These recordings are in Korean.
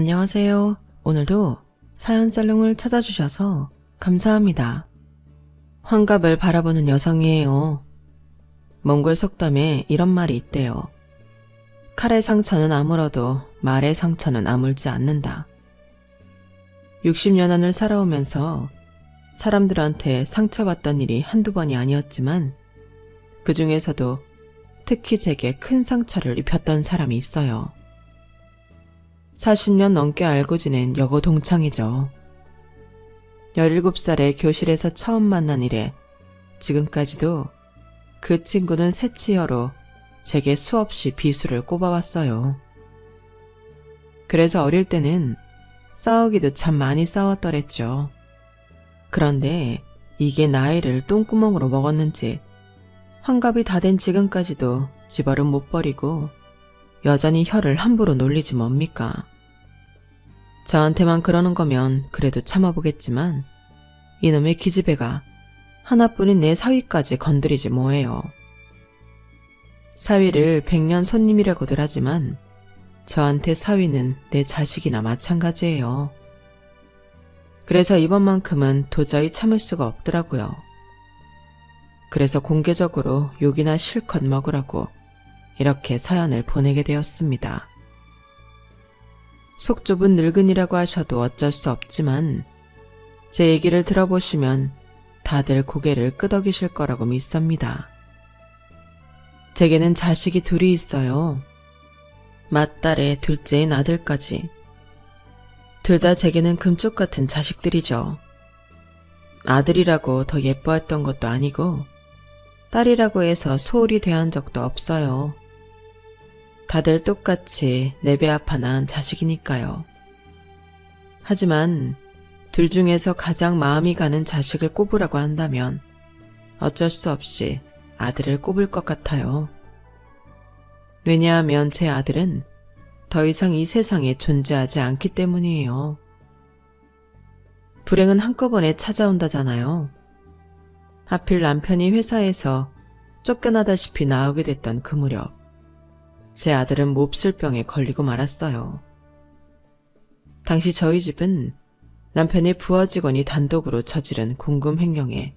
안녕하세요. 오늘도 사연살롱을 찾아주셔서 감사합니다. 환갑을 바라보는 여성이에요. 몽골 속담에 이런 말이 있대요. 칼의 상처는 아물어도 말의 상처는 아물지 않는다. 60년을 살아오면서 사람들한테 상처받던 일이 한두 번이 아니었지만 그 중에서도 특히 제게 큰 상처를 입혔던 사람이 있어요. 40년 넘게 알고 지낸 여고 동창이죠. 17살에 교실에서 처음 만난 이래 지금까지도 그 친구는 새치여로 제게 수없이 비수를 꼽아왔어요. 그래서 어릴 때는 싸우기도 참 많이 싸웠더랬죠. 그런데 이게 나이를 똥구멍으로 먹었는지 환갑이 다 된 지금까지도 집얼은 못 버리고 여전히 혀를 함부로 놀리지 뭡니까. 저한테만 그러는 거면 그래도 참아보겠지만 이놈의 기집애가 하나뿐인 내 사위까지 건드리지 뭐예요. 사위를 100년 손님이라고들 하지만 저한테 사위는 내 자식이나 마찬가지예요. 그래서 이번만큼은 도저히 참을 수가 없더라고요. 그래서 공개적으로 욕이나 실컷 먹으라고 이렇게 사연을 보내게 되었습니다. 속 좁은 늙은이라고 하셔도 어쩔 수 없지만 제 얘기를 들어보시면 다들 고개를 끄덕이실 거라고 믿습니다. 제게는 자식이 둘이 있어요. 맏딸에 둘째인 아들까지. 둘 다 제게는 금쪽 같은 자식들이죠. 아들이라고 더 예뻐했던 것도 아니고 딸이라고 해서 소홀히 대한 적도 없어요. 다들 똑같이 내 배 아파 낳은 자식이니까요. 하지만 둘 중에서 가장 마음이 가는 자식을 꼽으라고 한다면 어쩔 수 없이 아들을 꼽을 것 같아요. 왜냐하면 제 아들은 더 이상 이 세상에 존재하지 않기 때문이에요. 불행은 한꺼번에 찾아온다잖아요. 하필 남편이 회사에서 쫓겨나다시피 나오게 됐던 그 무렵 제 아들은 몹쓸 병에 걸리고 말았어요. 당시 저희 집은 남편의 부하 직원이 단독으로 저지른 궁금 횡령에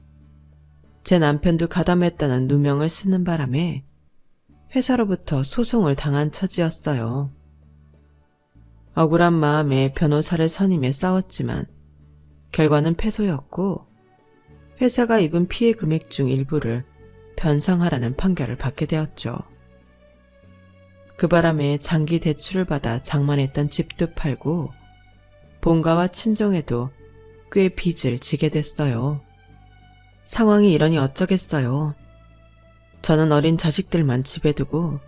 제 남편도 가담했다는 누명을 쓰는 바람에 회사로부터 소송을 당한 처지였어요. 억울한 마음에 변호사를 선임해 싸웠지만 결과는 패소였고 회사가 입은 피해 금액 중 일부를 변상하라는 판결을 받게 되었죠. 그 바람에 장기 대출을 받아 장만했던 집도 팔고 본가와 친정에도 꽤 빚을 지게 됐어요. 상황이 이러니 어쩌겠어요. 저는 어린 자식들만 집에 두고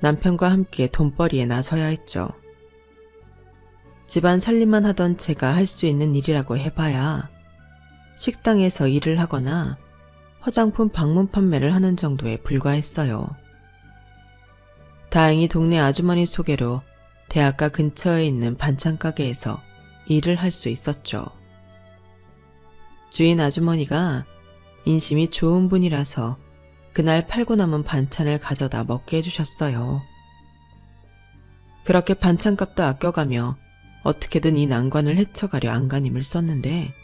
남편과 함께 돈벌이에 나서야 했죠. 집안 살림만 하던 제가 할 수 있는 일이라고 해봐야 식당에서 일을 하거나 화장품 방문 판매를 하는 정도에 불과했어요. 다행히 동네 아주머니 소개로 대학가 근처에 있는 반찬 가게에서 일을 할 수 있었죠. 주인 아주머니가 인심이 좋은 분이라서 그날 팔고 남은 반찬을 가져다 먹게 해주셨어요. 그렇게 반찬값도 아껴가며 어떻게든 이 난관을 헤쳐가려 안간힘을 썼는데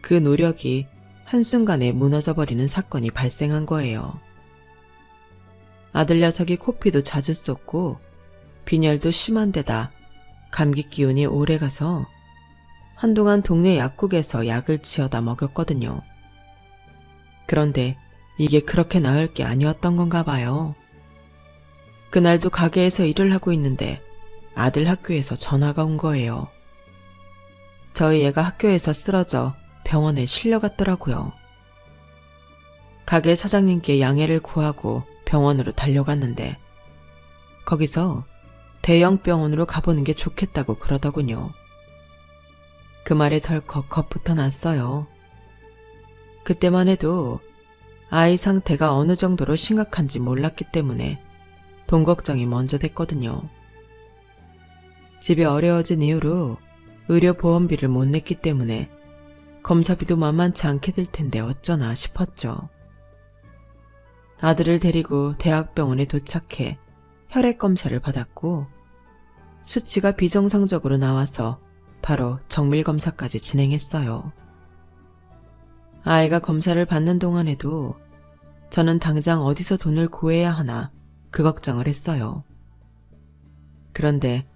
그 노력이 한순간에 무너져버리는 사건이 발생한 거예요. 아들 녀석이 코피도 자주 쏟고 빈혈도 심한 데다 감기 기운이 오래가서 한동안 동네 약국에서 약을 지어다 먹였거든요. 그런데 이게 그렇게 나을 게 아니었던 건가 봐요. 그날도 가게에서 일을 하고 있는데 아들 학교에서 전화가 온 거예요. 저희 애가 학교에서 쓰러져 병원에 실려갔더라고요. 가게 사장님께 양해를 구하고 병원으로 달려갔는데 거기서 대형 병원으로 가보는 게 좋겠다고 그러더군요. 그 말에 덜컥 겁부터 났어요. 그때만 해도 아이 상태가 어느 정도로 심각한지 몰랐기 때문에 돈 걱정이 먼저 됐거든요. 집이 어려워진 이후로 의료보험비를 못 냈기 때문에 검사비도 만만치 않게 들 텐데 어쩌나 싶었죠. 아들을 데리고 대학병원에 도착해 혈액 검사를 받았고 수치가 비정상적으로 나와서 바로 정밀 검사까지 진행했어요. 아이가 검사를 받는 동안에도 저는 당장 어디서 돈을 구해야 하나 그 걱정을 했어요. 그런데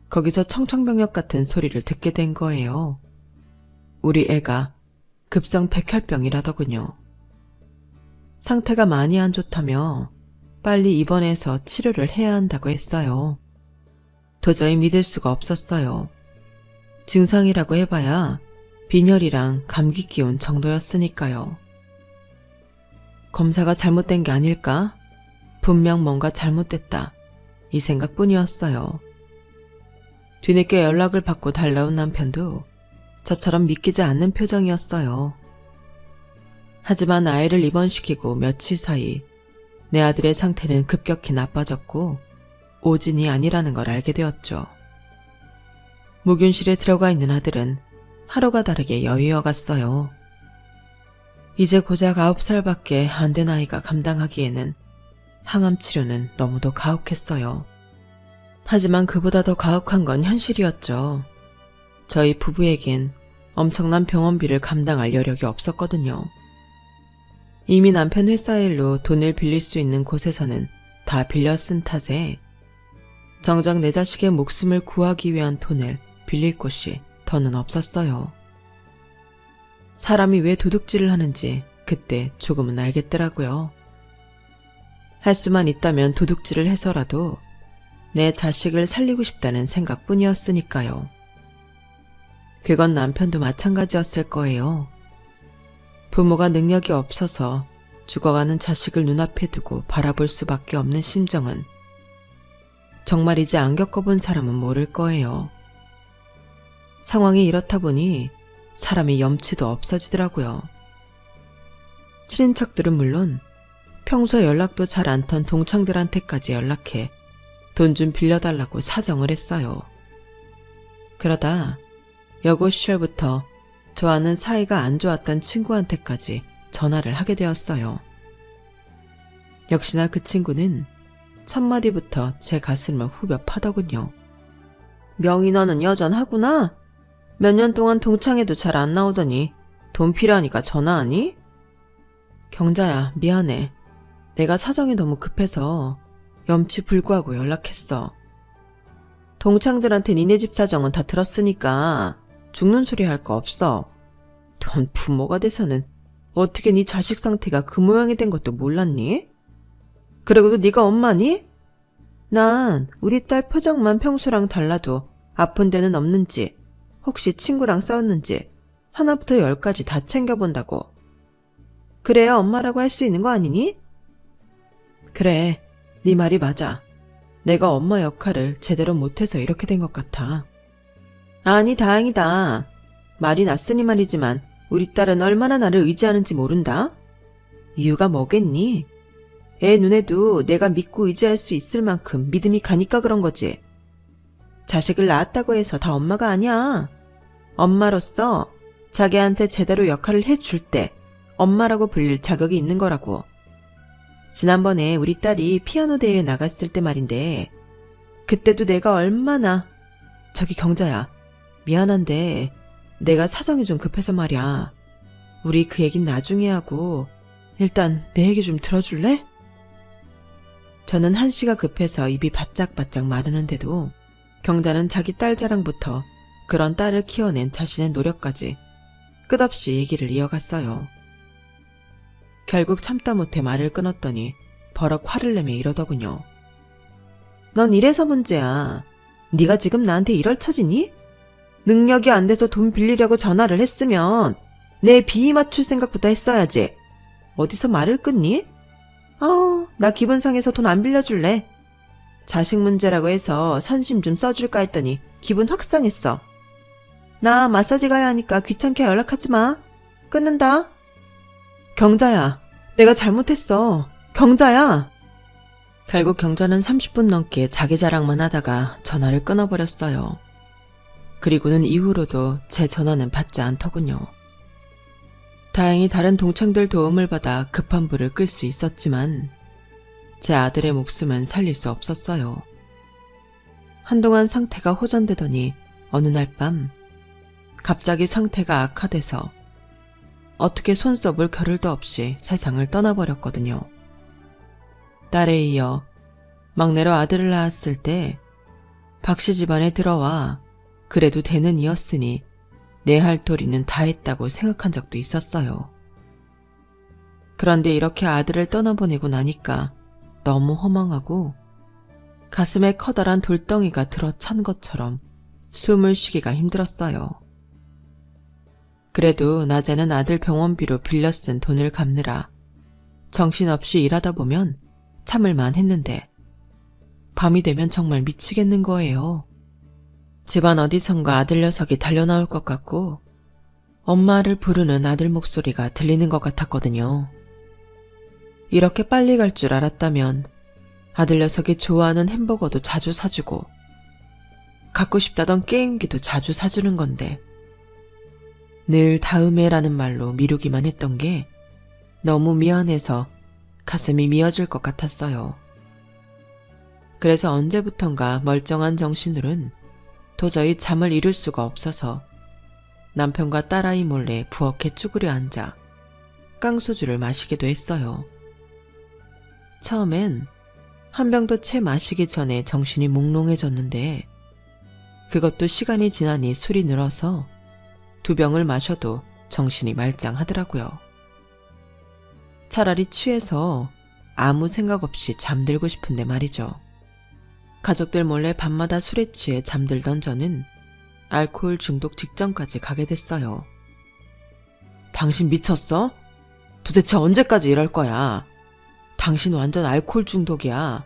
거기서 청천벽력 같은 소리를 듣게 된 거예요. 우리 애가 급성 백혈병이라더군요. 상태가 많이 안 좋다며 빨리 입원해서 치료를 해야 한다고 했어요. 도저히 믿을 수가 없었어요. 증상이라고 해봐야 빈혈이랑 감기 기운 정도였으니까요. 검사가 잘못된 게 아닐까? 분명 뭔가 잘못됐다. 이 생각뿐이었어요. 뒤늦게 연락을 받고 달라온 남편도 저처럼 믿기지 않는 표정이었어요. 하지만 아이를 입원시키고 며칠 사이 내 아들의 상태는 급격히 나빠졌고 오진이 아니라는 걸 알게 되었죠. 무균실에 들어가 있는 아들은 하루가 다르게 여위어갔어요. 이제 고작 9살밖에 안 된 아이가 감당하기에는 항암 치료는 너무도 가혹했어요. 하지만 그보다 더 가혹한 건 현실이었죠. 저희 부부에겐 엄청난 병원비를 감당할 여력이 없었거든요. 이미 남편 회사 일로 돈을 빌릴 수 있는 곳에서는 다 빌려 쓴 탓에 정작 내 자식의 목숨을 구하기 위한 돈을 빌릴 곳이 더는 없었어요. 사람이 왜 도둑질을 하는지 그때 조금은 알겠더라고요. 할 수만 있다면 도둑질을 해서라도 내 자식을 살리고 싶다는 생각뿐이었으니까요. 그건 남편도 마찬가지였을 거예요. 부모가 능력이 없어서 죽어가는 자식을 눈앞에 두고 바라볼 수밖에 없는 심정은 정말 이제 안 겪어본 사람은 모를 거예요. 상황이 이렇다 보니 사람이 염치도 없어지더라고요. 친인척들은 물론 평소 연락도 잘 않던 동창들한테까지 연락해 돈 좀 빌려달라고 사정을 했어요. 그러다 여고 시절부터 저와는 사이가 안 좋았던 친구한테까지 전화를 하게 되었어요. 역시나 그 친구는 첫마디부터 제 가슴을 후벼 파더군요. 명희 너는 여전하구나? 몇 년 동안 동창회도 잘 안 나오더니 돈 필요하니까 전화하니? 경자야, 미안해. 내가 사정이 너무 급해서 염치 불구하고 연락했어. 동창들한테 니네 집 사정은 다 들었으니까 죽는 소리 할 거 없어. 넌 부모가 돼서는 어떻게 네 자식 상태가 그 모양이 된 것도 몰랐니? 그러고도 네가 엄마니? 난 우리 딸 표정만 평소랑 달라도 아픈 데는 없는지, 혹시 친구랑 싸웠는지 하나부터 10까지 다 챙겨본다고. 그래야 엄마라고 할 수 있는 거 아니니? 그래, 네 말이 맞아. 내가 엄마 역할을 제대로 못해서 이렇게 된 것 같아. 아니, 다행이다. 말이 낫으니 말이지만 우리 딸은 얼마나 나를 의지하는지 모른다. 이유가 뭐겠니? 애 눈에도 내가 믿고 의지할 수 있을 만큼 믿음이 가니까 그런 거지. 자식을 낳았다고 해서 다 엄마가 아니야. 엄마로서 자기한테 제대로 역할을 해줄 때 엄마라고 불릴 자격이 있는 거라고. 지난번에 우리 딸이 피아노 대회에 나갔을 때 말인데 그때도 내가 얼마나... 저기 경자야, 미안한데 내가 사정이 좀 급해서 말이야. 우리 그 얘긴 나중에 하고 일단 내 얘기 좀 들어줄래? 저는 한시가 급해서 입이 바짝바짝 마르는데도 경자는 자기 딸 자랑부터 그런 딸을 키워낸 자신의 노력까지 끝없이 얘기를 이어갔어요. 결국 참다 못해 말을 끊었더니 버럭 화를 내며 이러더군요. 넌 이래서 문제야. 네가 지금 나한테 이럴 처지니? 능력이 안 돼서 돈 빌리려고 전화를 했으면 내 비위 맞출 생각부터 했어야지. 어디서 말을 끊니? 아우, 나 기분 상해서 돈 안 빌려줄래. 자식 문제라고 해서 선심 좀 써줄까 했더니 기분 확 상했어. 나 마사지 가야 하니까 귀찮게 연락하지 마. 끊는다. 경자야, 내가 잘못했어. 경자야. 결국 경자는 30분 넘게 자기 자랑만 하다가 전화를 끊어버렸어요. 그리고는 이후로도 제 전화는 받지 않더군요. 다행히 다른 동창들 도움을 받아 급한 불을 끌 수 있었지만 제 아들의 목숨은 살릴 수 없었어요. 한동안 상태가 호전되더니 어느 날 밤 갑자기 상태가 악화돼서 어떻게 손 써볼 겨를도 없이 세상을 떠나버렸거든요. 딸에 이어 막내로 아들을 낳았을 때 박씨 집안에 들어와 그래도 되는 이였으니 내 할 도리는 다 했다고 생각한 적도 있었어요. 그런데 이렇게 아들을 떠나보내고 나니까 너무 허망하고 가슴에 커다란 돌덩이가 들어찬 것처럼 숨을 쉬기가 힘들었어요. 그래도 낮에는 아들 병원비로 빌려 쓴 돈을 갚느라 정신없이 일하다 보면 참을만 했는데 밤이 되면 정말 미치겠는 거예요. 집안 어디선가 아들 녀석이 달려나올 것 같고 엄마를 부르는 아들 목소리가 들리는 것 같았거든요. 이렇게 빨리 갈 줄 알았다면 아들 녀석이 좋아하는 햄버거도 자주 사주고 갖고 싶다던 게임기도 자주 사주는 건데 늘 다음에라는 말로 미루기만 했던 게 너무 미안해서 가슴이 미어질 것 같았어요. 그래서 언제부턴가 멀쩡한 정신으론 도저히 잠을 이룰 수가 없어서 남편과 딸아이 몰래 부엌에 쭈그려 앉아 깡소주를 마시기도 했어요. 처음엔 한 병도 채 마시기 전에 정신이 몽롱해졌는데 그것도 시간이 지나니 술이 늘어서 2병을 마셔도 정신이 말짱하더라고요. 차라리 취해서 아무 생각 없이 잠들고 싶은데 말이죠. 가족들 몰래 밤마다 술에 취해 잠들던 저는 알코올 중독 직전까지 가게 됐어요. 당신 미쳤어? 도대체 언제까지 이럴 거야? 당신 완전 알코올 중독이야.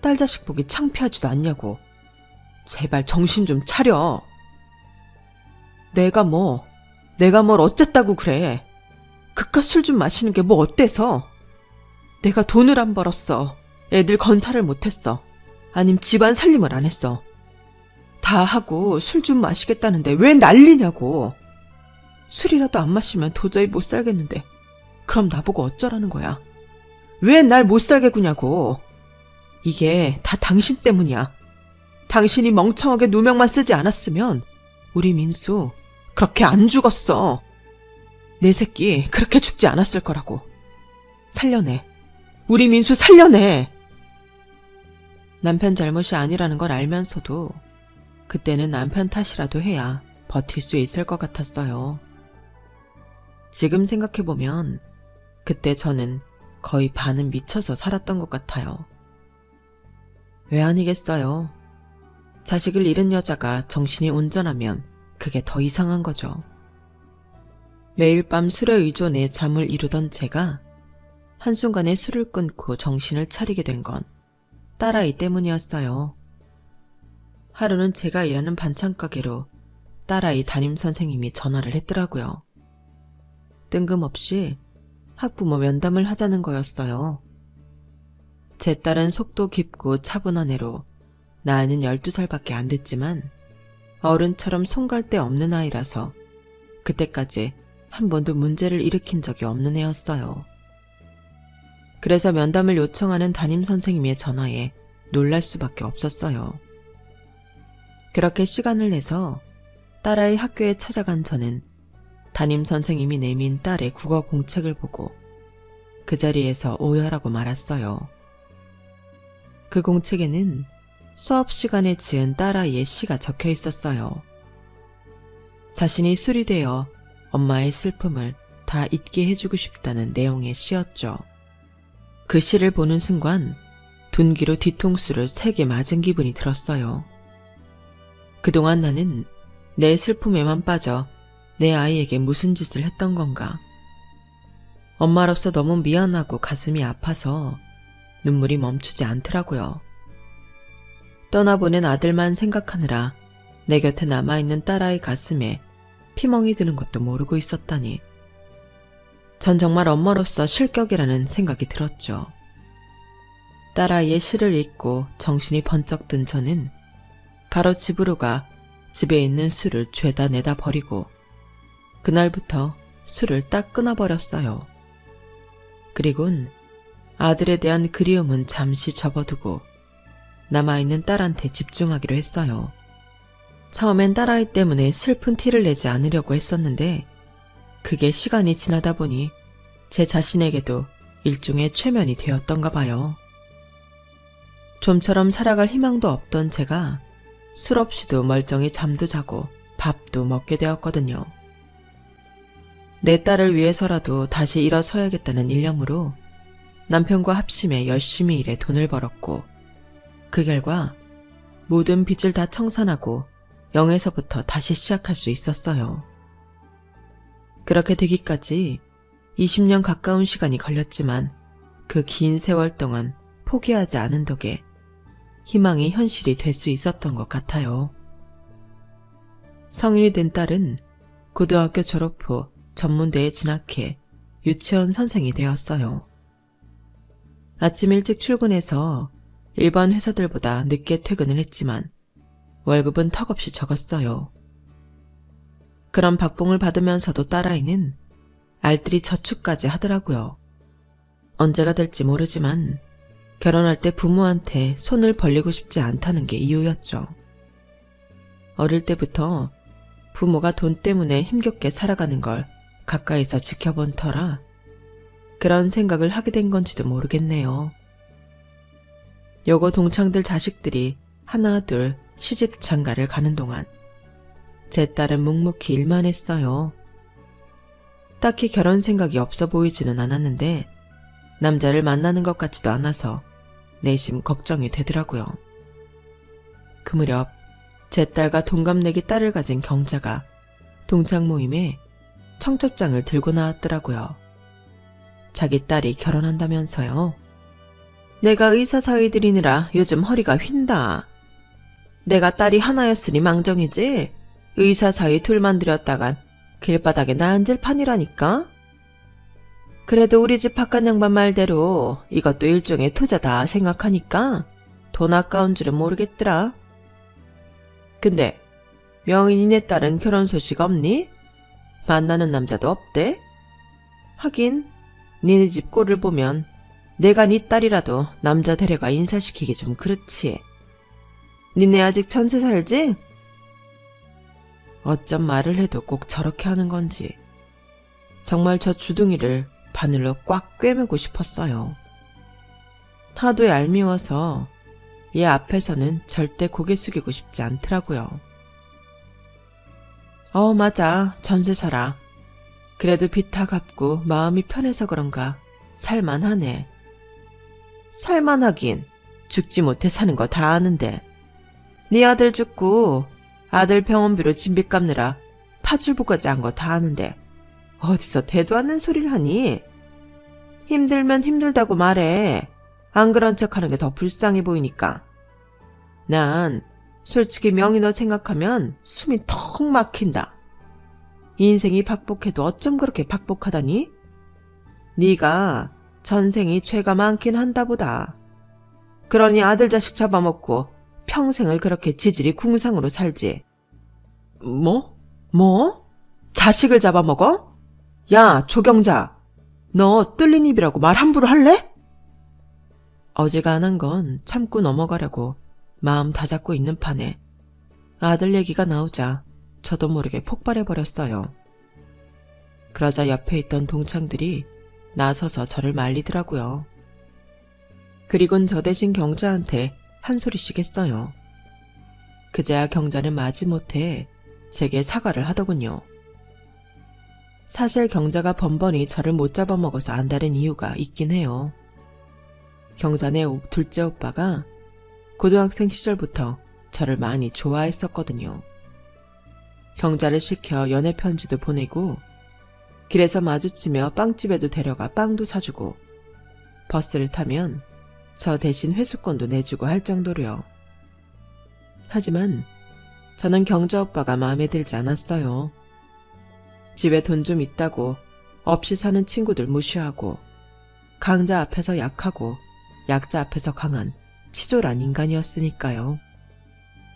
딸 자식 보기 창피하지도 않냐고. 제발 정신 좀 차려. 내가 뭘 어쨌다고 그래. 그깟 술 좀 마시는 게 뭐 어때서? 내가 돈을 안 벌었어. 애들 건사를 못했어. 아님 집안 살림을 안 했어. 다 하고 술 좀 마시겠다는데 왜 난리냐고. 술이라도 안 마시면 도저히 못 살겠는데 그럼 나보고 어쩌라는 거야. 왜 날 못 살게 구냐고. 이게 다 당신 때문이야. 당신이 멍청하게 누명만 쓰지 않았으면 우리 민수 그렇게 안 죽었어. 내 새끼 그렇게 죽지 않았을 거라고. 살려내. 우리 민수 살려내. 남편 잘못이 아니라는 걸 알면서도 그때는 남편 탓이라도 해야 버틸 수 있을 것 같았어요. 지금 생각해보면 그때 저는 거의 반은 미쳐서 살았던 것 같아요. 왜 아니겠어요. 자식을 잃은 여자가 정신이 온전하면 그게 더 이상한 거죠. 매일 밤 술에 의존해 잠을 이루던 제가 한순간에 술을 끊고 정신을 차리게 된 건 딸아이 때문이었어요. 하루는 제가 일하는 반찬가게로 딸아이 담임선생님이 전화를 했더라고요. 뜬금없이 학부모 면담을 하자는 거였어요. 제 딸은 속도 깊고 차분한 애로 나이는 12살밖에 안 됐지만 어른처럼 손 갈 데 없는 아이라서 그때까지 한 번도 문제를 일으킨 적이 없는 애였어요. 그래서 면담을 요청하는 담임선생님의 전화에 놀랄 수밖에 없었어요. 그렇게 시간을 내서 딸아이 학교에 찾아간 저는 담임선생님이 내민 딸의 국어 공책을 보고 그 자리에서 오열하고 말았어요. 그 공책에는 수업 시간에 지은 딸아이의 시가 적혀 있었어요. 자신이 술이 되어 엄마의 슬픔을 다 잊게 해주고 싶다는 내용의 시였죠. 그 시를 보는 순간 둔기로 뒤통수를 3개 맞은 기분이 들었어요. 그동안 나는 내 슬픔에만 빠져 내 아이에게 무슨 짓을 했던 건가. 엄마로서 너무 미안하고 가슴이 아파서 눈물이 멈추지 않더라고요. 떠나보낸 아들만 생각하느라 내 곁에 남아있는 딸아이 가슴에 피멍이 드는 것도 모르고 있었다니. 전 정말 엄마로서 실격이라는 생각이 들었죠. 딸아이의 시를 읽고 정신이 번쩍 든 저는 바로 집으로 가 집에 있는 술을 죄다 내다 버리고 그날부터 술을 딱 끊어버렸어요. 그리곤 아들에 대한 그리움은 잠시 접어두고 남아있는 딸한테 집중하기로 했어요. 처음엔 딸아이 때문에 슬픈 티를 내지 않으려고 했었는데 그게 시간이 지나다 보니 제 자신에게도 일종의 최면이 되었던가 봐요. 좀처럼 살아갈 희망도 없던 제가 술 없이도 멀쩡히 잠도 자고 밥도 먹게 되었거든요. 내 딸을 위해서라도 다시 일어서야겠다는 일념으로 남편과 합심해 열심히 일해 돈을 벌었고 그 결과 모든 빚을 다 청산하고 0에서부터 다시 시작할 수 있었어요. 그렇게 되기까지 20년 가까운 시간이 걸렸지만 그 긴 세월 동안 포기하지 않은 덕에 희망이 현실이 될 수 있었던 것 같아요. 성인이 된 딸은 고등학교 졸업 후 전문대에 진학해 유치원 선생이 되었어요. 아침 일찍 출근해서 일반 회사들보다 늦게 퇴근을 했지만 월급은 턱없이 적었어요. 그런 박봉을 받으면서도 딸아이는 알뜰히 저축까지 하더라고요. 언제가 될지 모르지만 결혼할 때 부모한테 손을 벌리고 싶지 않다는 게 이유였죠. 어릴 때부터 부모가 돈 때문에 힘겹게 살아가는 걸 가까이서 지켜본 터라 그런 생각을 하게 된 건지도 모르겠네요. 여고 동창들 자식들이 하나 둘 시집 장가를 가는 동안 제 딸은 묵묵히 일만 했어요. 딱히 결혼 생각이 없어 보이지는 않았는데 남자를 만나는 것 같지도 않아서 내심 걱정이 되더라고요. 그 무렵 제 딸과 동갑내기 딸을 가진 경자가 동창 모임에 청첩장을 들고 나왔더라고요. 자기 딸이 결혼한다면서요. 내가 의사 사위 들이느라 요즘 허리가 휜다. 내가 딸이 하나였으니 망정이지 의사 사위 둘만 들였다간 길바닥에 나 앉을 판이라니까. 그래도 우리 집 바깥 양반 말대로 이것도 일종의 투자다 생각하니까 돈 아까운 줄은 모르겠더라. 근데 명인이네 딸은 결혼 소식 없니? 만나는 남자도 없대? 하긴 니네 집 꼴을 보면 내가 네 딸이라도 남자 데려가 인사시키기 좀 그렇지. 니네 아직 전세 살지? 어쩜 말을 해도 꼭 저렇게 하는 건지 정말 저 주둥이를 바늘로 꽉 꿰매고 싶었어요. 하도 얄미워서 얘 앞에서는 절대 고개 숙이고 싶지 않더라고요. 맞아. 전세 살아. 그래도 빚 다 갚고 마음이 편해서 그런가 살만하네. 살만하긴 죽지 못해 사는 거 다 아는데 네 아들 죽고 아들 병원비로 진빚 갚느라 파출부까지 한 거 다 아는데 어디서 대도 않는 소리를 하니? 힘들면 힘들다고 말해. 안 그런 척하는 게 더 불쌍해 보이니까. 난 솔직히 명희 너 생각하면 숨이 턱 막힌다. 인생이 박복해도 어쩜 그렇게 박복하다니? 네가 전생이 죄가 많긴 한다 보다. 그러니 아들 자식 잡아먹고 평생을 그렇게 지질이 궁상으로 살지. 뭐? 자식을 잡아먹어? 야, 조경자. 너 뚫린 입이라고 말 함부로 할래? 어제가 안 한 건 참고 넘어가려고 마음 다잡고 있는 판에 아들 얘기가 나오자 저도 모르게 폭발해버렸어요. 그러자 옆에 있던 동창들이 나서서 저를 말리더라고요. 그리곤 저 대신 경자한테 한 소리씩 했어요. 그제야 경자는 마지못해 제게 사과를 하더군요. 사실 경자가 번번이 저를 못 잡아먹어서 안다는 이유가 있긴 해요. 경자네 둘째 오빠가 고등학생 시절부터 저를 많이 좋아했었거든요. 경자를 시켜 연애 편지도 보내고 길에서 마주치며 빵집에도 데려가 빵도 사주고 버스를 타면 저 대신 회수권도 내주고 할 정도로요. 하지만 저는 경자 오빠가 마음에 들지 않았어요. 집에 돈 좀 있다고 없이 사는 친구들 무시하고 강자 앞에서 약하고 약자 앞에서 강한 치졸한 인간이었으니까요.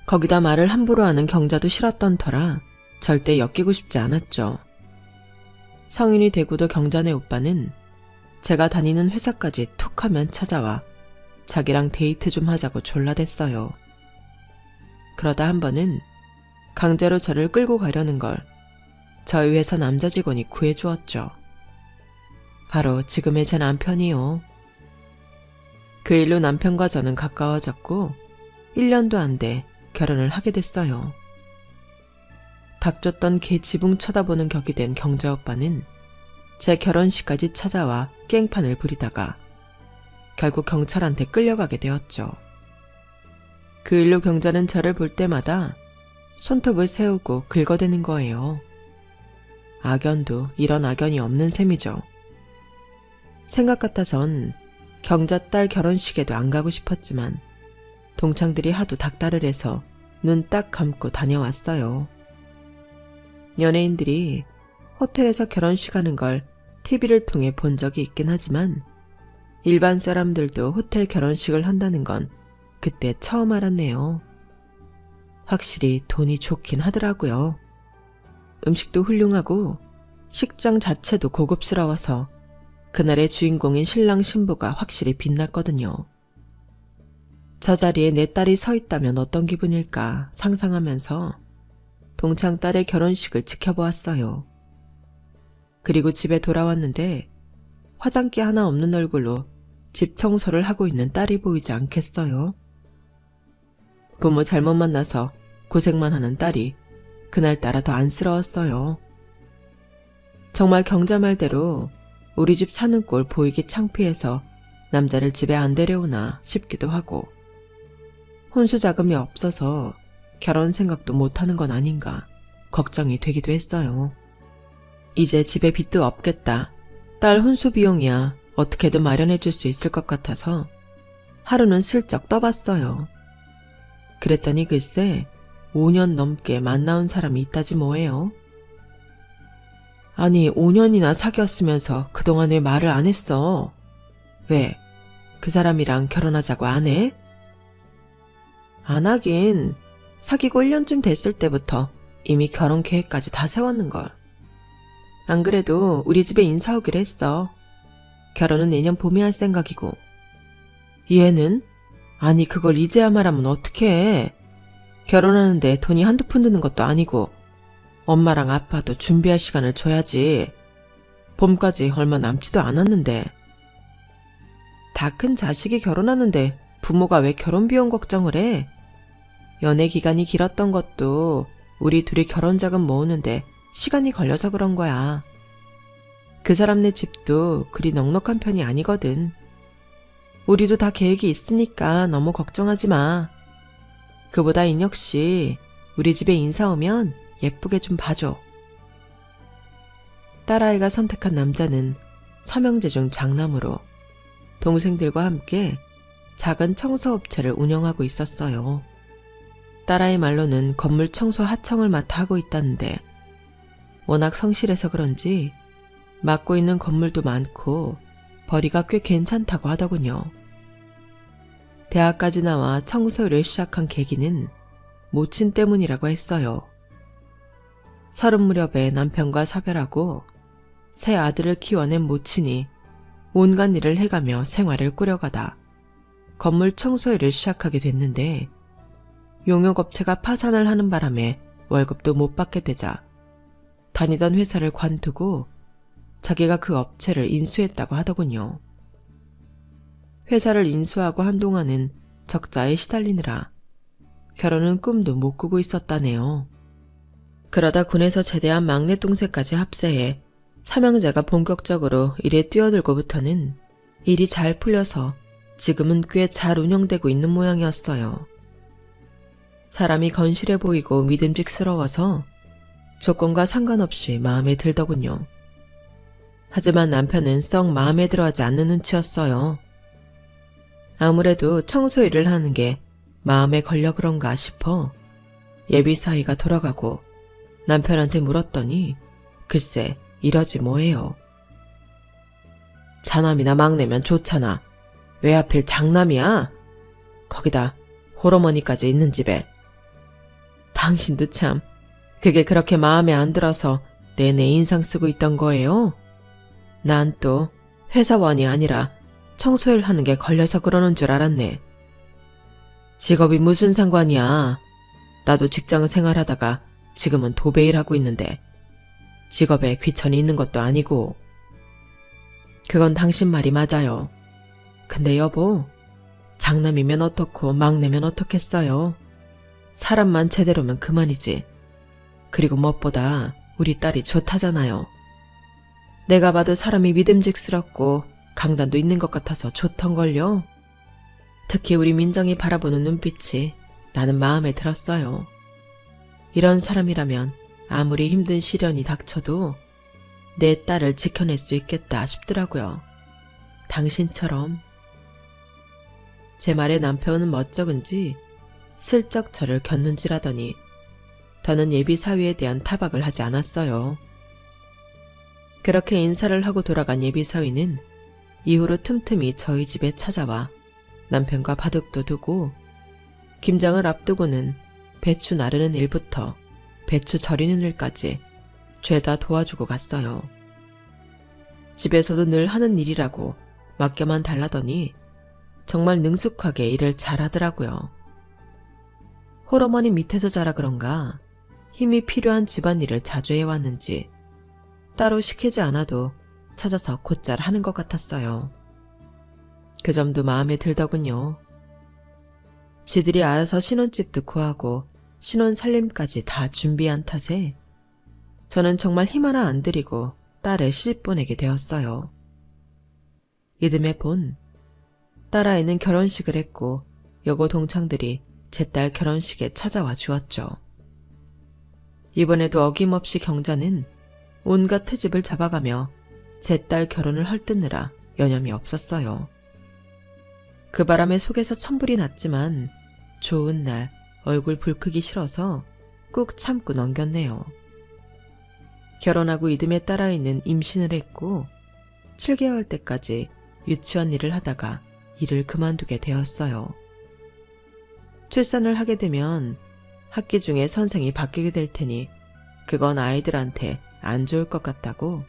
거기다 말을 함부로 하는 경자도 싫었던 터라 절대 엮이고 싶지 않았죠. 성인이 되고도 경자네 오빠는 제가 다니는 회사까지 툭하면 찾아와 자기랑 데이트 좀 하자고 졸라댔어요. 그러다 한 번은 강제로 저를 끌고 가려는 걸 저희 회사 남자 직원이 구해주었죠. 바로 지금의 제 남편이요. 그 일로 남편과 저는 가까워졌고 1년도 안 돼 결혼을 하게 됐어요. 닥쳤던 개 지붕 쳐다보는 격이 된 경자오빠는 제 결혼식까지 찾아와 깽판을 부리다가 결국 경찰한테 끌려가게 되었죠. 그 일로 경자는 저를 볼 때마다 손톱을 세우고 긁어대는 거예요. 악연도 이런 악연이 없는 셈이죠. 생각 같아선 경자 딸 결혼식에도 안 가고 싶었지만 동창들이 하도 닥달을 해서 눈 딱 감고 다녀왔어요. 연예인들이 호텔에서 결혼식 하는 걸 TV를 통해 본 적이 있긴 하지만 일반 사람들도 호텔 결혼식을 한다는 건 그때 처음 알았네요. 확실히 돈이 좋긴 하더라고요. 음식도 훌륭하고 식장 자체도 고급스러워서 그날의 주인공인 신랑 신부가 확실히 빛났거든요. 저 자리에 내 딸이 서 있다면 어떤 기분일까 상상하면서 동창 딸의 결혼식을 지켜보았어요. 그리고 집에 돌아왔는데 화장기 하나 없는 얼굴로 집 청소를 하고 있는 딸이 보이지 않겠어요? 부모 잘못 만나서 고생만 하는 딸이 그날따라 더 안쓰러웠어요. 정말 경자 말대로 우리 집 사는 꼴 보이기 창피해서 남자를 집에 안 데려오나 싶기도 하고 혼수 자금이 없어서 결혼 생각도 못하는 건 아닌가 걱정이 되기도 했어요. 이제 집에 빚도 없겠다. 딸 혼수 비용이야 어떻게든 마련해 줄 수 있을 것 같아서 하루는 슬쩍 떠봤어요. 그랬더니 글쎄 5년 넘게 만나온 사람이 있다지 뭐예요. 아니 5년이나 사귀었으면서 그동안 왜 말을 안 했어? 왜? 그 사람이랑 결혼하자고 안 해? 안 하긴 사귀고 1년쯤 됐을 때부터 이미 결혼 계획까지 다 세웠는걸. 안 그래도 우리 집에 인사 오기로 했어. 결혼은 내년 봄에 할 생각이고. 얘는? 아니 그걸 이제야 말하면 어떡해. 결혼하는데 돈이 한두 푼 드는 것도 아니고 엄마랑 아빠도 준비할 시간을 줘야지. 봄까지 얼마 남지도 않았는데. 다 큰 자식이 결혼하는데 부모가 왜 결혼 비용 걱정을 해? 연애 기간이 길었던 것도 우리 둘이 결혼 자금 모으는데 시간이 걸려서 그런 거야. 그 사람네 집도 그리 넉넉한 편이 아니거든. 우리도 다 계획이 있으니까 너무 걱정하지 마. 그보다 인혁 씨, 우리 집에 인사 오면 예쁘게 좀 봐줘. 딸아이가 선택한 남자는 삼형제 중 장남으로 동생들과 함께 작은 청소업체를 운영하고 있었어요. 딸아이 말로는 건물 청소 하청을 맡아 하고 있다는데 워낙 성실해서 그런지 맡고 있는 건물도 많고 벌이가 꽤 괜찮다고 하더군요. 대학까지 나와 청소일을 시작한 계기는 모친 때문이라고 했어요. 30 무렵에 남편과 사별하고 새 아들을 키워낸 모친이 온갖 일을 해가며 생활을 꾸려가다 건물 청소일을 시작하게 됐는데 용역업체가 파산을 하는 바람에 월급도 못 받게 되자 다니던 회사를 관두고 자기가 그 업체를 인수했다고 하더군요. 회사를 인수하고 한동안은 적자에 시달리느라 결혼은 꿈도 못 꾸고 있었다네요. 그러다 군에서 제대한 막내 동생까지 합세해 삼형제가 본격적으로 일에 뛰어들고부터는 일이 잘 풀려서 지금은 꽤 잘 운영되고 있는 모양이었어요. 사람이 건실해 보이고 믿음직스러워서 조건과 상관없이 마음에 들더군요. 하지만 남편은 썩 마음에 들어하지 않는 눈치였어요. 아무래도 청소 일을 하는 게 마음에 걸려 그런가 싶어 예비 사이가 돌아가고 남편한테 물었더니 글쎄 이러지 뭐예요. 자남이나 막내면 좋잖아. 왜 하필 장남이야? 거기다 홀어머니까지 있는 집에. 당신도 참 그게 그렇게 마음에 안 들어서 내내 인상 쓰고 있던 거예요? 난 또 회사원이 아니라 청소일 하는 게 걸려서 그러는 줄 알았네. 직업이 무슨 상관이야. 나도 직장 생활하다가 지금은 도배일 하고 있는데 직업에 귀천이 있는 것도 아니고. 그건 당신 말이 맞아요. 근데 여보, 장남이면 어떻고 막내면 어떻겠어요. 사람만 제대로면 그만이지. 그리고 무엇보다 우리 딸이 좋다잖아요. 내가 봐도 사람이 믿음직스럽고 강단도 있는 것 같아서 좋던걸요. 특히 우리 민정이 바라보는 눈빛이 나는 마음에 들었어요. 이런 사람이라면 아무리 힘든 시련이 닥쳐도 내 딸을 지켜낼 수 있겠다 싶더라고요. 당신처럼. 제 말에 남편은 멋쩍은지 슬쩍 저를 곁눈질하더니 더는 예비사위에 대한 타박을 하지 않았어요. 그렇게 인사를 하고 돌아간 예비사위는 이후로 틈틈이 저희 집에 찾아와 남편과 바둑도 두고 김장을 앞두고는 배추 나르는 일부터 배추 절이는 일까지 죄다 도와주고 갔어요. 집에서도 늘 하는 일이라고 맡겨만 달라더니 정말 능숙하게 일을 잘하더라고요. 홀어머니 밑에서 자라 그런가 힘이 필요한 집안일을 자주 해왔는지 따로 시키지 않아도 찾아서 곧잘 하는 것 같았어요. 그 점도 마음에 들더군요. 지들이 알아서 신혼집도 구하고 신혼 살림까지 다 준비한 탓에 저는 정말 힘 하나 안 들이고 딸을 시집 보내게 되었어요. 이듬해 본 딸아이는 결혼식을 했고 여고 동창들이 제 딸 결혼식에 찾아와 주었죠. 이번에도 어김없이 경자는 온갖 트집을 잡아가며 제 딸 결혼을 헐뜯느라 여념이 없었어요. 그 바람에 속에서 천불이 났지만 좋은 날 얼굴 붉히기 싫어서 꾹 참고 넘겼네요. 결혼하고 이듬해 딸아이는 임신을 했고 7개월 때까지 유치원 일을 하다가 일을 그만두게 되었어요. 출산을 하게 되면 학기 중에 선생이 바뀌게 될 테니 그건 아이들한테 안 좋을 것 같다고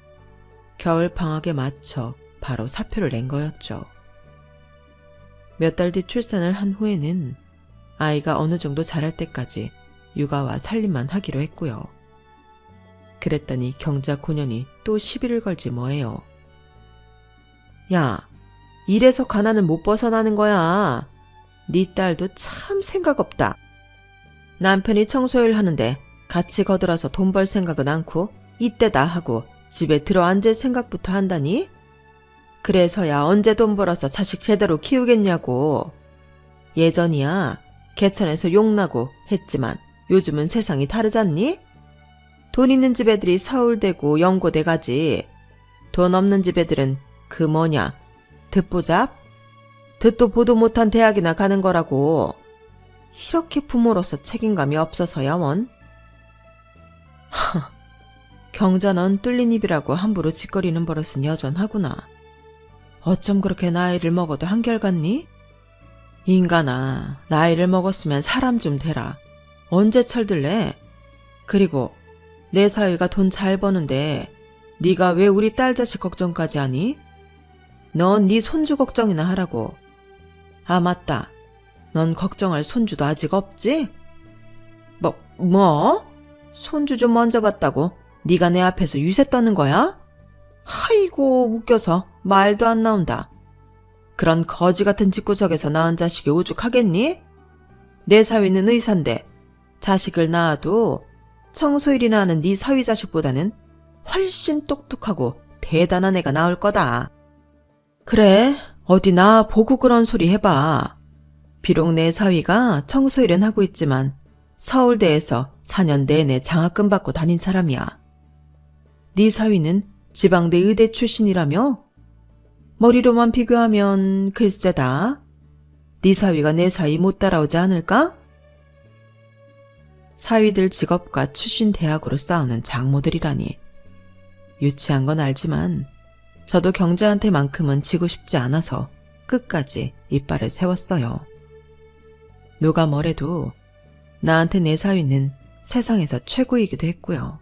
겨울 방학에 맞춰 바로 사표를 낸 거였죠. 몇 달 뒤 출산을 한 후에는 아이가 어느 정도 자랄 때까지 육아와 살림만 하기로 했고요. 그랬더니 경자 고년이 또 시비를 걸지 뭐예요. 야, 이래서 가난을 못 벗어나는 거야. 네 딸도 참 생각 없다. 남편이 청소일 하는데 같이 거들어서 돈 벌 생각은 않고 이때다 하고 집에 들어앉을 생각부터 한다니? 그래서야 언제 돈 벌어서 자식 제대로 키우겠냐고. 예전이야 개천에서 욕나고 했지만 요즘은 세상이 다르잖니? 돈 있는 집 애들이 서울대고 연고대 가지. 돈 없는 집 애들은 그 뭐냐 듣보잡? 듣도 보도 못한 대학이나 가는 거라고. 이렇게 부모로서 책임감이 없어서야 원. 경자는 뚫린 입이라고 함부로 짓거리는 버릇은 여전하구나. 어쩜 그렇게 나이를 먹어도 한결같니? 인간아, 나이를 먹었으면 사람 좀 되라. 언제 철들래? 그리고 내 사위가 돈 잘 버는데 네가 왜 우리 딸 자식 걱정까지 하니? 넌 네 손주 걱정이나 하라고. 아 맞다. 넌 걱정할 손주도 아직 없지? 뭐? 손주 좀 먼저 봤다고 네가 내 앞에서 유세 떠는 거야? 아이고 웃겨서 말도 안 나온다. 그런 거지 같은 집구석에서 낳은 자식이 오죽하겠니? 내 사위는 의사인데 자식을 낳아도 청소일이나 하는 네 사위 자식보다는 훨씬 똑똑하고 대단한 애가 나올 거다. 그래, 어디 나 보고 그런 소리 해봐. 비록 내 사위가 청소일은 하고 있지만 서울대에서 4년 내내 장학금 받고 다닌 사람이야. 네 사위는 지방대 의대 출신이라며? 머리로만 비교하면 글쎄다. 네 사위가 내 사위 못 따라오지 않을까? 사위들 직업과 출신 대학으로 싸우는 장모들이라니. 유치한 건 알지만 저도 경자한테만큼은 지고 싶지 않아서 끝까지 이빨을 세웠어요. 누가 뭐래도 나한테 내 사위는 세상에서 최고이기도 했고요.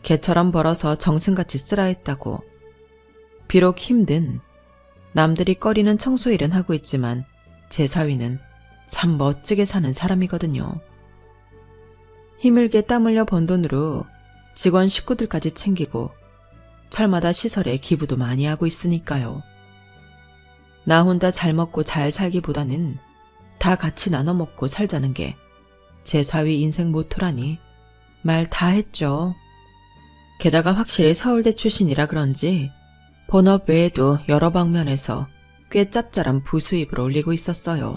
개처럼 벌어서 정승같이 쓰라 했다고. 비록 힘든 남들이 꺼리는 청소일은 하고 있지만 제 사위는 참 멋지게 사는 사람이거든요. 힘들게 땀 흘려 번 돈으로 직원 식구들까지 챙기고 철마다 시설에 기부도 많이 하고 있으니까요. 나 혼자 잘 먹고 잘 살기보다는 다 같이 나눠 먹고 살자는 게 제 사위 인생 모토라니 말 다 했죠. 게다가 확실히 서울대 출신이라 그런지 본업 외에도 여러 방면에서 꽤 짭짤한 부수입을 올리고 있었어요.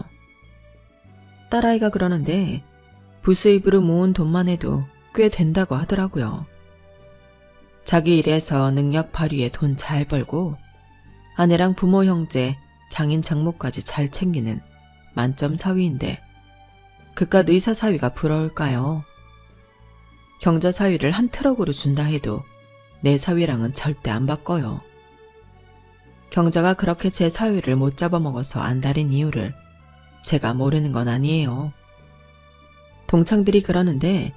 딸아이가 그러는데 부수입으로 모은 돈만 해도 꽤 된다고 하더라고요. 자기 일에서 능력 발휘에 돈 잘 벌고 아내랑 부모 형제, 장인 장모까지 잘 챙기는 만점 사위인데 그깟 의사 사위가 부러울까요? 경자 사위를 한 트럭으로 준다 해도 내 사위랑은 절대 안 바꿔요. 경자가 그렇게 제 사위를 못 잡아먹어서 안달인 이유를 제가 모르는 건 아니에요. 동창들이 그러는데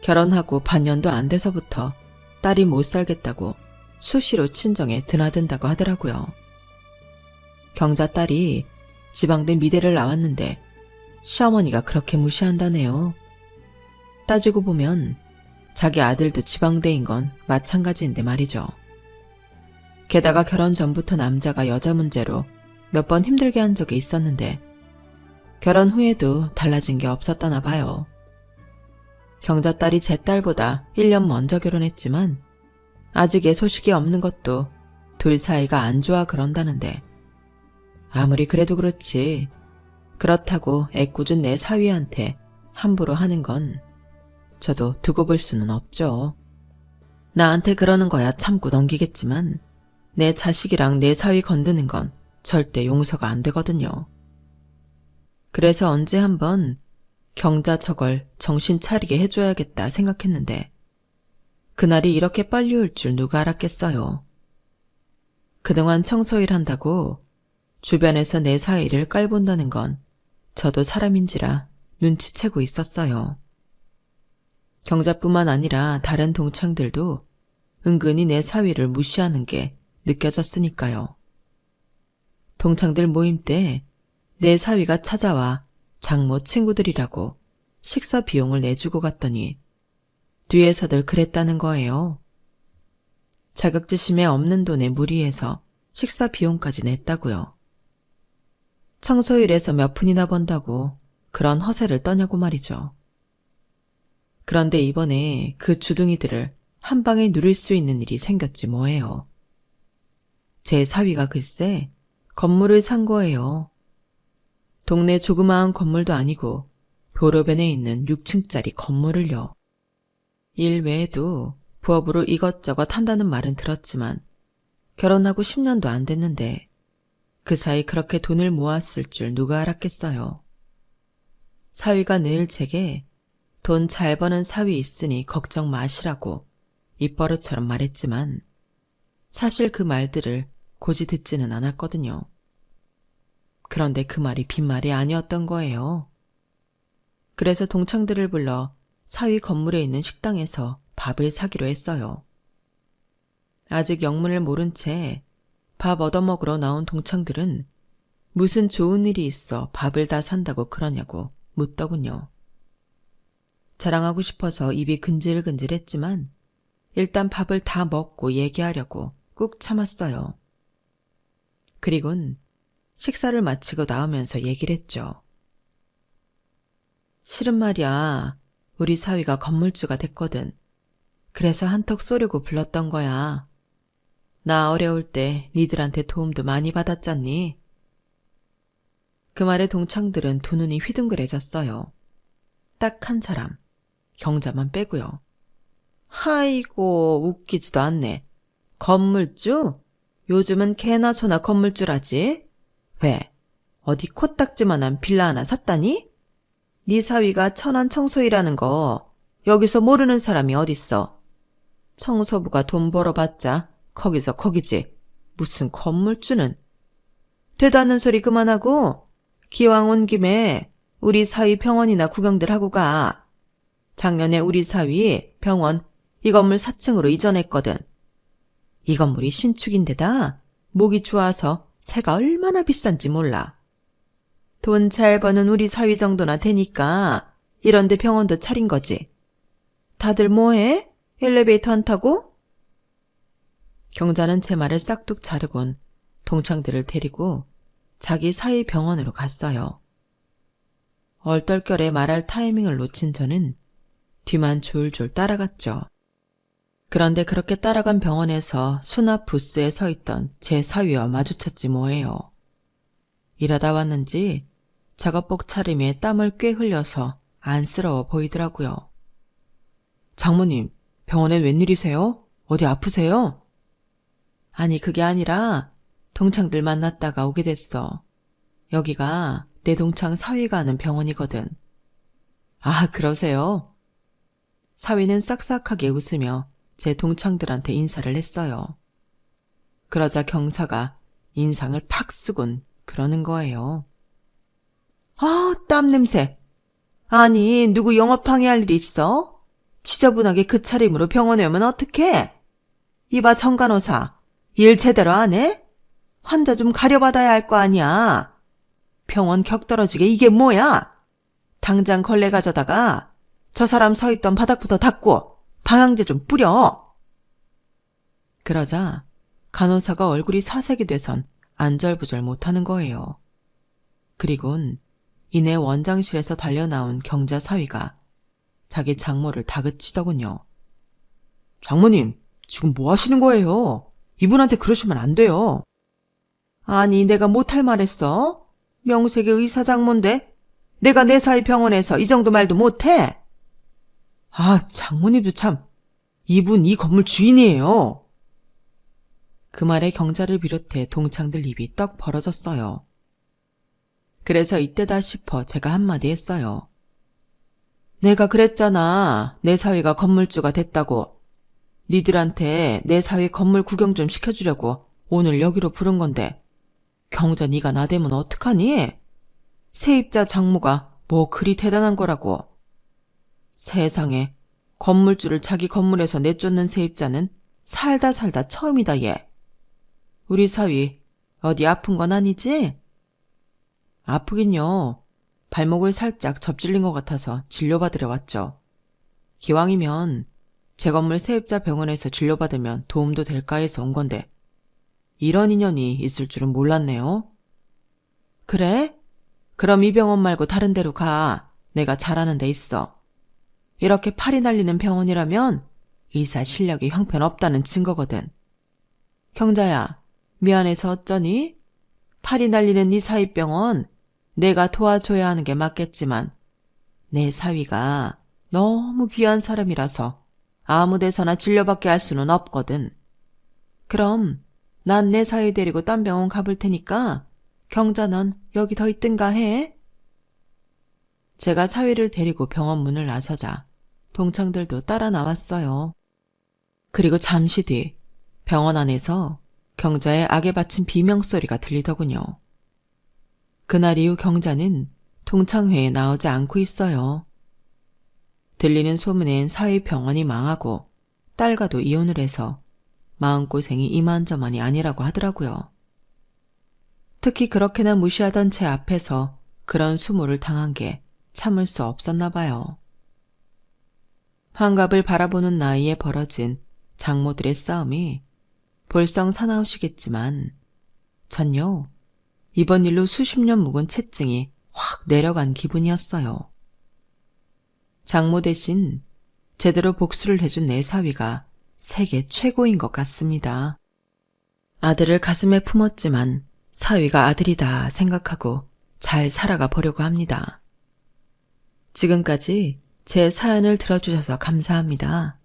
결혼하고 반년도 안 돼서부터 딸이 못 살겠다고 수시로 친정에 드나든다고 하더라고요. 경자 딸이 지방대 미대를 나왔는데 시어머니가 그렇게 무시한다네요. 따지고 보면 자기 아들도 지방대인 건 마찬가지인데 말이죠. 게다가 결혼 전부터 남자가 여자 문제로 몇 번 힘들게 한 적이 있었는데 결혼 후에도 달라진 게 없었다나 봐요. 경자 딸이 제 딸보다 1년 먼저 결혼했지만 아직 애 소식이 없는 것도 둘 사이가 안 좋아 그런다는데 아무리 그래도 그렇지 그렇다고 애꿎은 내 사위한테 함부로 하는 건 저도 두고 볼 수는 없죠. 나한테 그러는 거야 참고 넘기겠지만 내 자식이랑 내 사위 건드는 건 절대 용서가 안 되거든요. 그래서 언제 한번 경자 저걸 정신 차리게 해줘야겠다 생각했는데 그날이 이렇게 빨리 올 줄 누가 알았겠어요. 그동안 청소일 한다고 주변에서 내 사위를 깔본다는 건 저도 사람인지라 눈치채고 있었어요. 경자뿐만 아니라 다른 동창들도 은근히 내 사위를 무시하는 게 느껴졌으니까요. 동창들 모임 때 내 사위가 찾아와 장모 친구들이라고 식사 비용을 내주고 갔더니 뒤에서들 그랬다는 거예요. 자격지심에 없는 돈에 무리해서 식사 비용까지 냈다고요. 청소일에서 몇 푼이나 번다고 그런 허세를 떠냐고 말이죠. 그런데 이번에 그 주둥이들을 한 방에 누릴 수 있는 일이 생겼지 뭐예요. 제 사위가 글쎄 건물을 산 거예요. 동네 조그마한 건물도 아니고 도로변에 있는 6층짜리 건물을요. 일 외에도 부업으로 이것저것 한다는 말은 들었지만 결혼하고 10년도 안 됐는데 그 사이 그렇게 돈을 모았을 줄 누가 알았겠어요. 사위가 늘 제게 돈 잘 버는 사위 있으니 걱정 마시라고 입버릇처럼 말했지만 사실 그 말들을 고지 듣지는 않았거든요. 그런데 그 말이 빈말이 아니었던 거예요. 그래서 동창들을 불러 사위 건물에 있는 식당에서 밥을 사기로 했어요. 아직 영문을 모른 채 밥 얻어먹으러 나온 동창들은 무슨 좋은 일이 있어 밥을 다 산다고 그러냐고 묻더군요. 자랑하고 싶어서 입이 근질근질했지만 일단 밥을 다 먹고 얘기하려고 꾹 참았어요. 그리곤 식사를 마치고 나오면서 얘기를 했죠. 실은 말이야, 우리 사위가 건물주가 됐거든. 그래서 한턱 쏘려고 불렀던 거야. 나 어려울 때 니들한테 도움도 많이 받았잖니? 그 말에 동창들은 두 눈이 휘둥그레졌어요. 딱 한 사람, 경자만 빼고요. 아이고, 웃기지도 않네. 건물주? 요즘은 개나 소나 건물주라지? 왜? 어디 코딱지만한 빌라 하나 샀다니? 네 사위가 천안 청소이라는 거 여기서 모르는 사람이 어딨어. 청소부가 돈 벌어봤자 거기서 거기지. 무슨 건물주는. 되다는 소리 그만하고 기왕 온 김에 우리 사위 병원이나 구경들 하고 가. 작년에 우리 사위 병원 이 건물 4층으로 이전했거든. 이 건물이 신축인데다 목이 좋아서 새가 얼마나 비싼지 몰라. 돈 잘 버는 우리 사위 정도나 되니까 이런 데 병원도 차린 거지. 다들 뭐해? 엘리베이터 안 타고? 경자는 제 말을 싹둑 자르곤 동창들을 데리고 자기 사위 병원으로 갔어요. 얼떨결에 말할 타이밍을 놓친 저는 뒤만 졸졸 따라갔죠. 그런데 그렇게 따라간 병원에서 수납 부스에 서 있던 제 사위와 마주쳤지 뭐예요. 일하다 왔는지 작업복 차림에 땀을 꽤 흘려서 안쓰러워 보이더라고요. 장모님, 병원엔 웬일이세요? 어디 아프세요? 아니, 그게 아니라 동창들 만났다가 오게 됐어. 여기가 내 동창 사위가 하는 병원이거든. 아, 그러세요? 사위는 싹싹하게 웃으며 제 동창들한테 인사를 했어요. 그러자 경사가 인상을 팍 쓰곤 그러는 거예요. 아, 땀 냄새. 아니, 누구 영업방해할 일이 있어? 지저분하게 그 차림으로 병원에 오면 어떡해? 이봐, 정간호사. 일 제대로 안 해? 환자 좀 가려받아야 할 거 아니야. 병원 격떨어지게 이게 뭐야? 당장 걸레 가져다가 저 사람 서 있던 바닥부터 닦고 방향제 좀 뿌려. 그러자 간호사가 얼굴이 사색이 돼선 안절부절 못하는 거예요. 그리곤 이내 원장실에서 달려나온 경자 사위가 자기 장모를 다그치더군요. 장모님, 지금 뭐 하시는 거예요? 이분한테 그러시면 안 돼요. 아니, 내가 못할 말했어? 명색의 의사 장모인데 내가 내 사위 병원에서 이 정도 말도 못해? 아, 장모님도 참. 이분 이 건물 주인이에요. 그 말에 경자를 비롯해 동창들 입이 떡 벌어졌어요. 그래서 이때다 싶어 제가 한마디 했어요. 내가 그랬잖아. 내 사위가 건물주가 됐다고. 니들한테 내 사위 건물 구경 좀 시켜주려고 오늘 여기로 부른 건데 경자 네가 나대면 어떡하니? 세입자 장모가 뭐 그리 대단한 거라고. 세상에, 건물주를 자기 건물에서 내쫓는 세입자는 살다 처음이다 얘. 우리 사위 어디 아픈 건 아니지? 아프긴요. 발목을 살짝 접질린 것 같아서 진료받으러 왔죠. 기왕이면 제 건물 세입자 병원에서 진료받으면 도움도 될까 해서 온 건데 이런 인연이 있을 줄은 몰랐네요. 그래? 그럼 이 병원 말고 다른 데로 가. 내가 잘하는 데 있어. 이렇게 팔이 날리는 병원이라면 의사 실력이 형편없다는 증거거든. 경자야, 미안해서 어쩌니? 팔이 날리는 네 사위병원 내가 도와줘야 하는 게 맞겠지만 내 사위가 너무 귀한 사람이라서 아무 데서나 진료받게 할 수는 없거든. 그럼 난 내 사위 데리고 딴 병원 가볼 테니까 경자 넌 여기 더 있든가 해. 제가 사위를 데리고 병원 문을 나서자 동창들도 따라 나왔어요. 그리고 잠시 뒤 병원 안에서 경자의 악에 바친 비명소리가 들리더군요. 그날 이후 경자는 동창회에 나오지 않고 있어요. 들리는 소문엔 사위 병원이 망하고 딸과도 이혼을 해서 마음고생이 이만저만이 아니라고 하더라고요. 특히 그렇게나 무시하던 제 앞에서 그런 수모를 당한 게 참을 수 없었나 봐요. 환갑을 바라보는 나이에 벌어진 장모들의 싸움이 볼썽 사나우시겠지만 전요, 이번 일로 수십 년 묵은 채증이 확 내려간 기분이었어요. 장모 대신 제대로 복수를 해준 내 사위가 세계 최고인 것 같습니다. 아들을 가슴에 품었지만 사위가 아들이다 생각하고 잘 살아가 보려고 합니다. 지금까지 제 사연을 들어주셔서 감사합니다.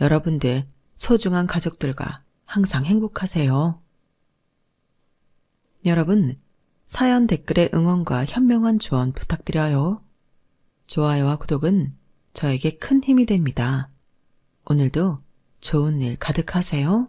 여러분들 소중한 가족들과 항상 행복하세요. 여러분, 사연 댓글에 응원과 현명한 조언 부탁드려요. 좋아요와 구독은 저에게 큰 힘이 됩니다. 오늘도 좋은 일 가득하세요.